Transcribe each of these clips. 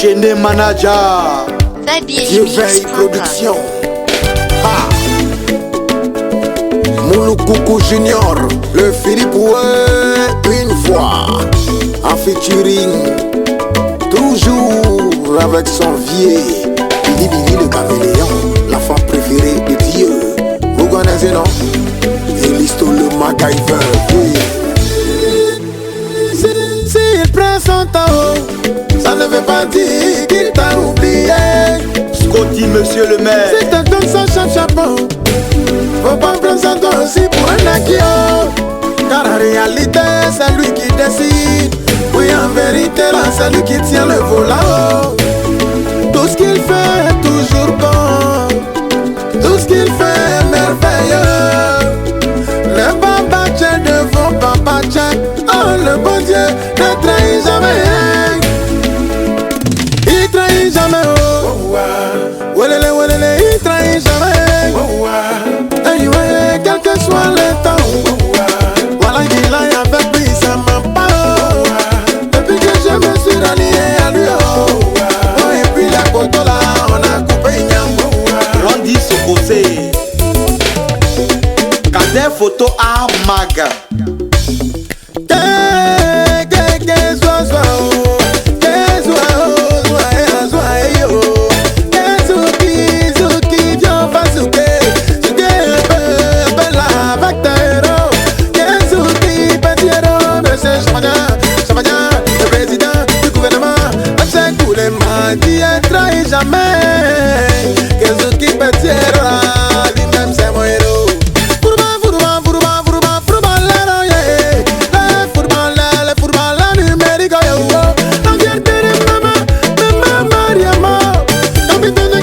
Déchaîné manager, Dieu veille production. Mouloukoukou Junior, le Philippe Oué, une fois en featuring, toujours avec son vieil Billy Billy le caméléon, l'enfant préféré de Dieu. Vous connaissez non? Elisto le MacGyver, oui. S'il prend son temps, ça ne veut pas dire qu'il t'a oublié. Scotty, monsieur le maire. Si t'as donné son chapeau, faut pas prendre ça toi aussi pour un acquis. Car en réalité, c'est lui qui décide. Oui, en vérité, là, c'est lui qui tient le volant. Tout ce qu'il fait est toujours bon. Tout ce qu'il fait est merveilleux. Le papa tchè devant papa tchè. Oh, le bon Dieu ne trahit jamais. Il trahit jamais. Oh, Welele, welele, il trahit jamais. Hey, ouais, quel que soit le temps. Voilà qu'il aille avec lui, ça m'a pas. Depuis que je me suis rallié à lui. Oh, et puis la photo là, on a coupé Nyambo. Randy Sokosé. Cadet photo à Maga. Qui ne trahit jamais. Que ce qui peut tirer lui-même c'est mon héros. Le football numérique. La fierté de maman Mariama. Capitaine,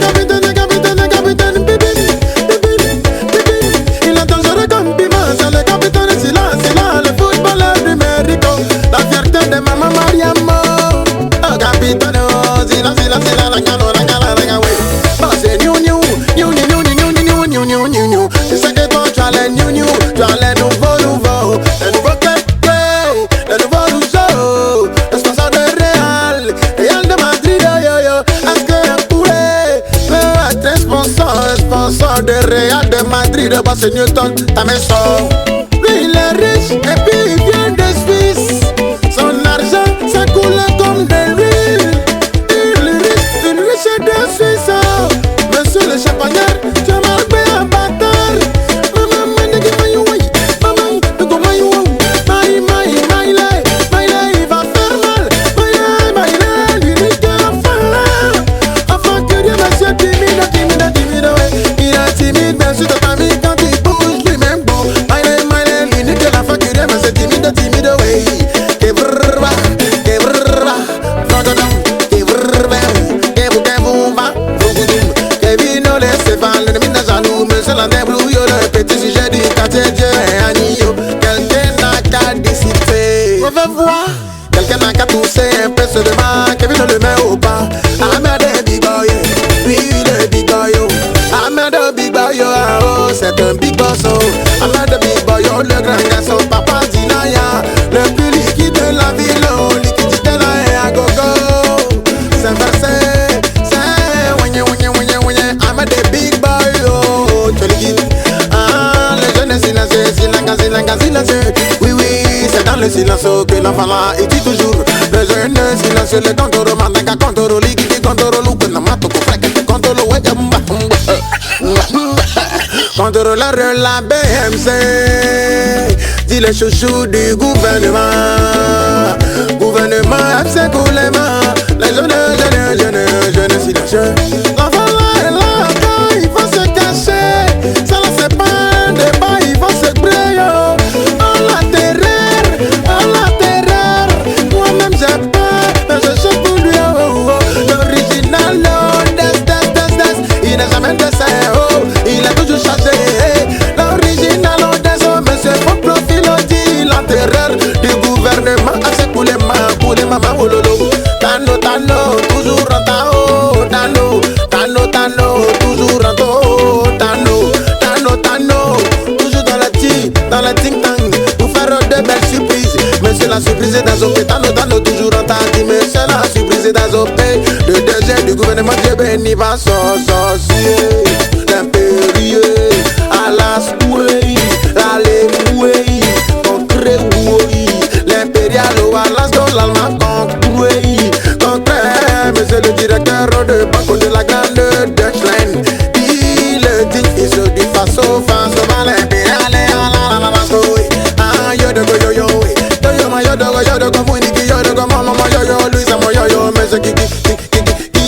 il est dangereux comme piment. C'est le capitaine, c'est là, le football numérique. La fierté de maman Mariama. Capitaine. Je sais que toi tu as les new, tu as les nouveaux, les nouveaux clés, les nouveaux rougeaux, le sponsor de Real de Madrid, yo. Est-ce que un poulet peut être sponsor de Real de Madrid? Bah c'est Newton, ta maison. Lui il est riche et puis il vient de Suisse. Son argent ça coule comme de l'huile. Une riche de Suisse. Monsieur le champagnard, tu m'as fait un bâtard. Il va faire mal. Enfin que Dieu monsieur timide, ouais. Il est timide, bien sûr de famille quand il bouge lui-même bon. Il nique l'enfant que Dieu monsieur timide, ouais. Monsieur la débrouille, le petit sujet du quartier Dieu est agneau. Quelqu'un n'a qu'à décider. On veut voir. Quelqu'un n'a qu'à tousser un peu seulement. Kevin le met au pas. Ahmed est big boy. Lui le big boy. Ahmed est big boy. Oh, c'est un big boss. Ahmed est big boy. Le grand garçon. Papa Dinaya. Le plus liquide de la ville. Liquidité là et à gogo. C'est versé. Ahmed est big boy. Silencieux. Oui, c'est dans le silence que l'enfant là, il dit toujours. Le jeune silencieux, le contrôle, mandanga, contrôle, liquide, contrôle, loupe, namato, fréquente, contrôle, ouais, contrôleur de la BMC, dit le chouchou du gouvernement. Gouvernement, FC Goulément, les jeunes silencieux. L'enfant là est là, quand il faut se cacher. Ça là, c'est pas un débat, il faut se briller. Moi-même j'ai peur, mais je chante pour lui. L'original, il n'est jamais décès, il est toujours chargé. L'original, monsieur, faut profil, dit la terreur du gouvernement. C'est pour les mamans, oh lolo. Tano, toujours en tao, tano. n'y va sorcier, l'impérieux, à la soué, l'allée, concret, l'impérial, ou à la sol, l'allemand, concret, monsieur le directeur de banque de la grande Deutschland, il dit, il se dit face au l'impérial, yo de go yo ma yo de go funiki yo de go mama yo Luisa mo yo monsieur qui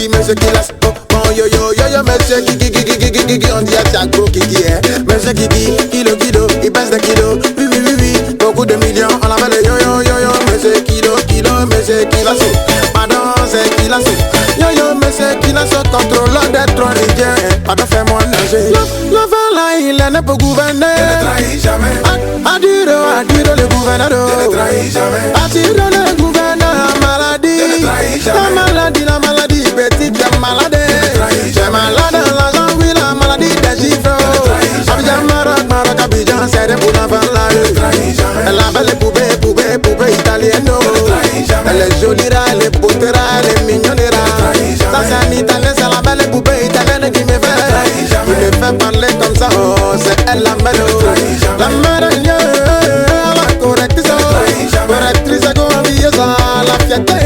monsieur qui las bon yo monsieur qui on dit à Tiago Kiki monsieur qui kilo il passe de kilo oui beaucoup de millions on l'appelle yo monsieur kilo monsieur qui las pardon c'est qui las yo monsieur qui las contrôleur des trois rivières pardon fais-moi nager le vent là il est pour gouverner ne trahis jamais Adiro le gouverneur, attire le gouverneur maladie, la maladie, petite j'ai malade, l'argent oui la maladie des chiffres, Abidjan, Maroc, Abidjan, c'est des pour la elle a les poupées italiennes, elle est jolie, elle est potera, elle est mignonne, ça c'est un italien, c'est la belle poupée italienne qui me fait parler comme ça, oh, c'est elle la mère, la mère. Correctrice convieuse à la fierté.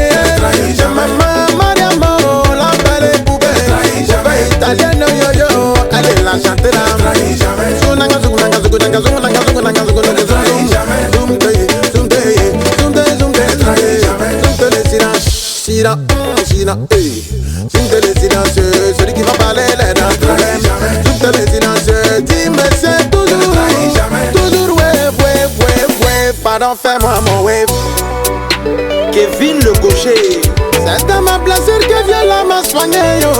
Maman Mariamo, la belle poupée italienne, yo, elle est la chantera. Celui qui va parler les dents problème. Toutes les silencieux, dis-moi c'est toujours pardon, fais-moi mon wave. Kevin le gaucher. C'est dans ma blessure que vient là m'a soigné yo.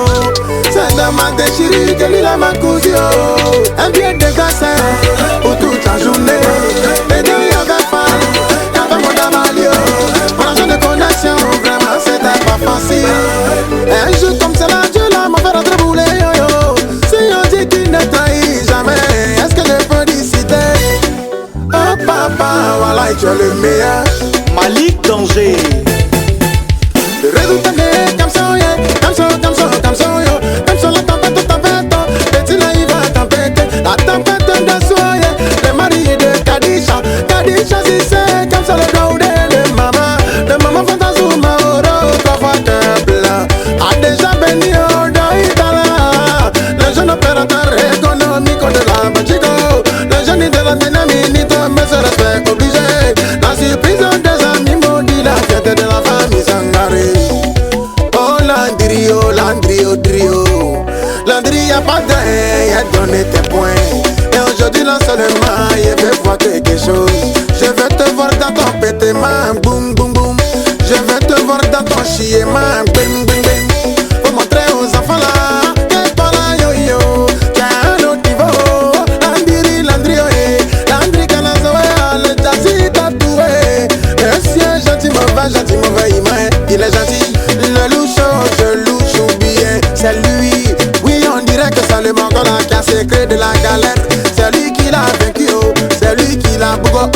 C'est dans ma déchirure que lui là m'a cousu yo. Un pied de gassin pour toute la journée. Les deux y'avait pas, y'avait mon damalio. Mon argent de connexion, vraiment c'était pas facile. Un jour comme cela, Dieu là m'a fait rentrer bouler yo. Si on dit qu'il ne trahit jamais, est-ce que je peux décider? Oh papa, voilà tu es le meilleur. Malik Danger. Le résultat est comme ça, yo. Comme ça, la tempête, petit là il va tempêter. La tempête de soye, le mari de Kadisha. Kadisha si c'est comme ça le dos de maman fantasma oro, trois fois que blanc. A déjà béni au Daïtala. Le jeune opérateur économique de la Belgique. Le jeune de la dynamique, mais ce respect obligé. La surprise des amis maudits, la fête de la famille Sangare. Oh Landry y'a pas de y'a donné tes points. Et aujourd'hui là seulement je vais voir quelque chose. Je vais te voir dans ton pétement, boum boum boum. Je vais te voir dans ton chiement, bing bing bing. Faut montrer aux enfants là que toi là yo t'as un autre niveau. Landry Landry Kanazoé, le jazzy tatoué. Monsieur gentil mauvais il est gentil. Le louchon, je louche ou bien c'est lui. Oui on dirait que c'est le Mongola qui a secret de la galère. C'est lui qui l'a vaincu, oh. C'est lui qui l'a bougo, oh.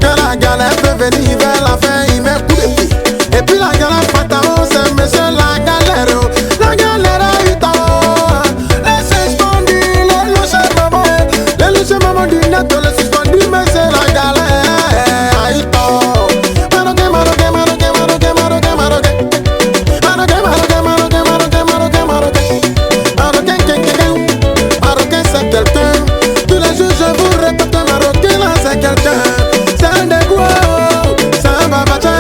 Quand la galère peut venir vers la fin, il met coup de pied. Et puis la galère fatale, c'est monsieur la galère, oh. La galère a eu tort. Les suspendus, les louches maman du net, les suspendus, mais c'est la galère a eu tort. Marocain c'est quelqu'un. Tous les jours je vous répète, Marocain là c'est quelqu'un. C'est un dégoût, c'est un babacha,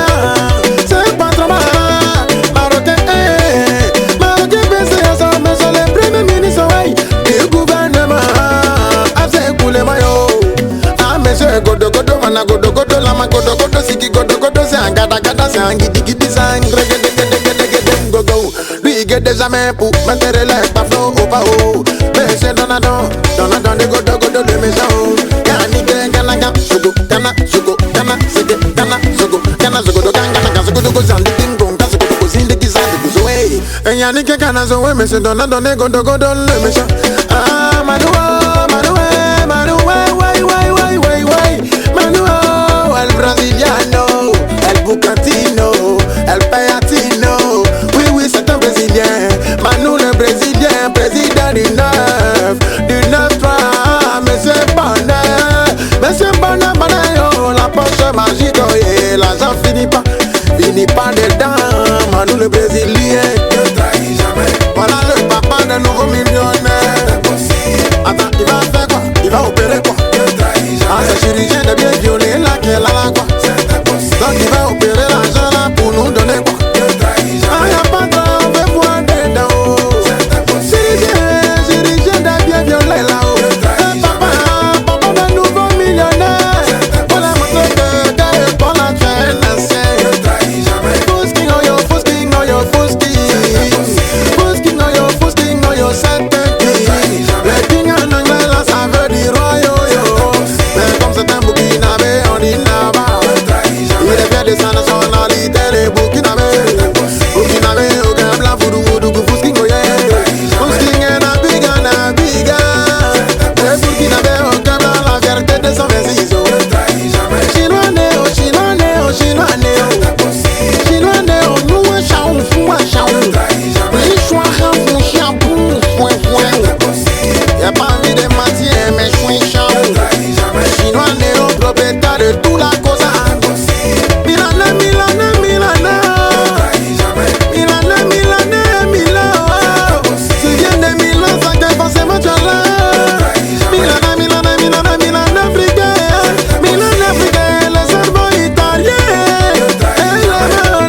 c'est un patron. Marocain, Marocain baissé à son maison, le premier ministre du gouvernement. A fait couler maillot. Ah monsieur godo mana godo lama godo siki godo c'est un gada c'est un gidi c'est un gregede gogo. Lui il guette jamais pour mettre les pafos au bas haut. Mais c'est Donadon de godo le méchant. Gani ganaga sugo gana sege gana sugo do gana sugo do zandi dingo sugo do zindi gizandi guzoe. Yani ke gana zoe mais c'est Donadon de godo le méchant. Ah Manuel, el brasiliano, el bucatino, el payatino. Oui, c'est un brésilien. Manu le brésilien. finit pas dedans. Manu le Brésilien, Ne trahis jamais. voilà le papa d'un nouveau millionnaire. Attends, il va faire quoi? Il va opérer quoi? Ne trahis Ah, jamais. c'est chirurgien de bien violé là qui est là quoi. C'est impossible. Donc il va opérer l'argent là pour nous donner quoi? Ne trahis Ah, jamais. y'a pas de on veut voir dedans oh. C'est impossible. Chirurgien de bien violé là oh. Eh, papa d'un nouveau millionnaire. Voilà montrer que t'es pour la chaîne ancien. Ne trahis jamais. Fusking on your fusking on your fusking. Fusking on your fusking on your certain king. Le king en anglais là ça veut dire roi yo yo. Mais comme c'est un Burkinabé on dit là-bas. Ne trahis Il jamais. est fier de sa nationalité, les Burkinabé. Burkinabé, aucun blanc, voodoo, voodoo, fusking, oh yeah. Fusking est na biga. Les Burkinabé, aucun blanc, la fierté de son 26 oh. Ne trahis jamais. Chinois né, oh, chinois né, oh, chinois né, oh. Impossible. Chinois né, oh, nous, un chaou, fou, un chaou. Ne trahis jamais. Les choix, fou, chien, boum, fouin, fouin. Impossible. Y'a pas envie de mentir, mais chouin, chaou. Ne trahis jamais. Chinois né, oh, propriétaire de tout la cosa. Milana, Milana, Milana. Trahis jamais. Milan, oh. Tu viens de Milan, ça gagne forcément tu as là. Milan, africain. Milan, africain, le cerveau italien.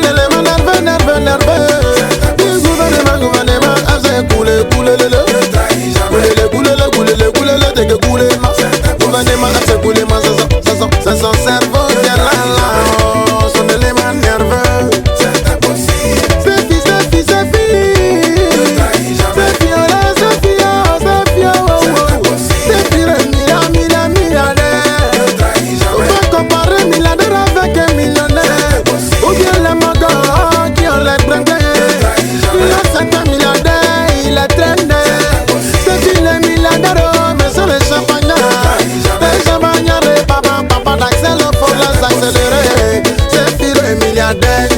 L'élément nerveux. Du gouvernement, ah, c'est coulé, Ne trahis jamais. coulé, t'es que coulé, ma. Gouvernement, ah, c'est coulé, ma, c'est son cerveau qui est là, oh, son élément nerveux. C'est impossible. C'est fille. Ne trahis jamais. Ne trahis On jamais. peut comparer milliardaire avec un millionnaire. Ou bien les mogos qui ont les bringués. Il a 5 milliardaires, il est traîné. C'est fille les milliardaires, mais c'est les champagnards. Les champagnards, papa d'accès, il faut les accélérer. C'est fille les milliardaires.